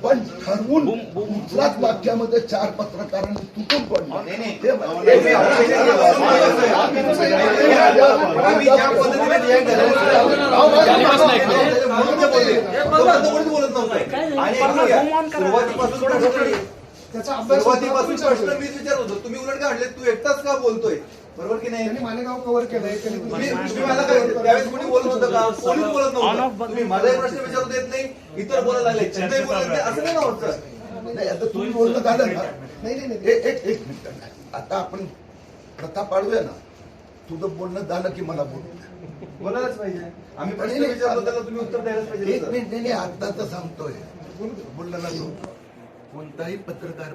पण ठरवून कुठल्याच वाक्यामध्ये 4 पत्रकारांनी तुटून पडलं. सुरुवातीपासून प्रश्न मीच विचारत होतो, तुम्ही उलट काढले, तू एकटाच का बोलतोय, बरोबर की नाही? मालेगाव कव्हर केलंय. तुम्ही मला काय त्यावेळेस कोणी बोलत होतं का? कोणीच बोलत नव्हतं. तुम्ही माझाही प्रश्न विचारू देत नाही, इतर बोलायला लागले, चंदही बोलत नाही, असं नाही ना होतं. नाही, आता तुम्ही बोलणं झालं ना. नाही एक मिनिट. आता आपण प्रथा पाडूया ना. तुझं बोलणं झालं की मला बोलायलाच पाहिजे. आम्ही प्रश्न विचारतो त्याला तुम्ही उत्तर द्यायलाच पाहिजे. एक मिनिट. नाही आता तर सांगतोय, बोललं ना तू. कोणताही पत्रकार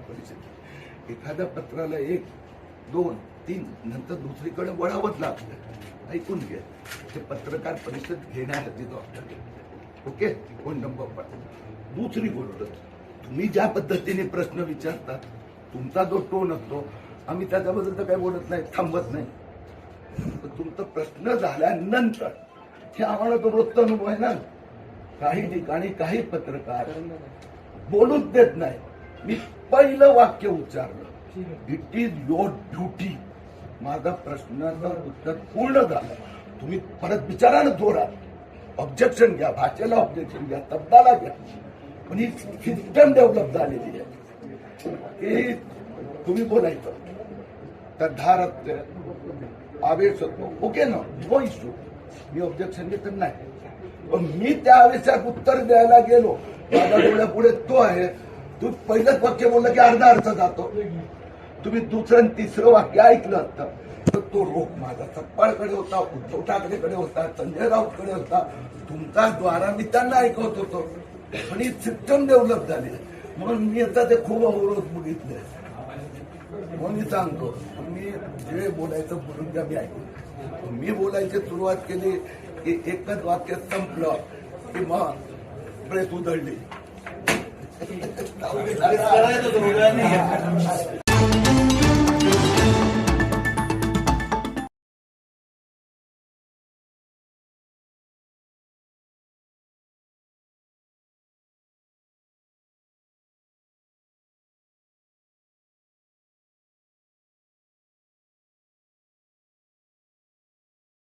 परिषद एखाद्या पत्राला 1, 2, 3 नंतर दुसरीकडे वळावंच लागतं. ऐकून घ्या, ते पत्रकार परिषद घेण्यासाठी जबाबदार. Okay, 1 number. दुसरी गोष्ट, तुम्ही ज्या पद्धतीने प्रश्न विचारता, तुमचा जो टोन असतो, आम्ही त्याच्याबद्दल तर काही बोलत नाही, थांबत नाही. पण तुमचा प्रश्न झाल्यानंतर हे आम्हाला तो रोजचा अनुभव आहे ना. काही ठिकाणी काही पत्रकार बोलूच देत नाही. मी पहिलं वाक्य उच्चारलं, इट इज युअर ड्युटी. माझा प्रश्नाचं उत्तर पूर्ण झालं. तुम्ही परत विचारा ना जोरात. ऑब्जेक्शन घ्या, भाषेला ऑब्जेक्शन घ्या, शब्दाला घ्या. पण ही सिस्टम डेव्हलप झालेली आहे की तुम्ही बोलायचं तर धार असते, आवेश होतो. ओके ना, नो इश्यू. मी ऑब्जेक्शन घेत नाही. पण मी त्यावेळेस उत्तर द्यायला गेलो, माझ्या डोळ्यापुढे तो आहे. तू पहिलंच वाक्य बोललं की अर्धा अर्थ जातो. तुम्ही दुसरं आणि तिसरं वाक्य ऐकलं असतं तर तो रोख माझा सप्पाळकडे होता, उद्धव ठाकरेकडे होता, संजय राऊतकडे होता. तुमचा द्वारा मी त्यांना ऐकवत होतो. पण ही सिस्टम डेव्हलप झाली म्हणून मी आता ते खूप अवरोध बघितले. म्हणून मी सांगतो, मी जे बोलायचं बोलून द्या, मी ऐकून. मी बोलायची सुरुवात केली की एकच वाक्य संपलं की मग प्रेस उधळली.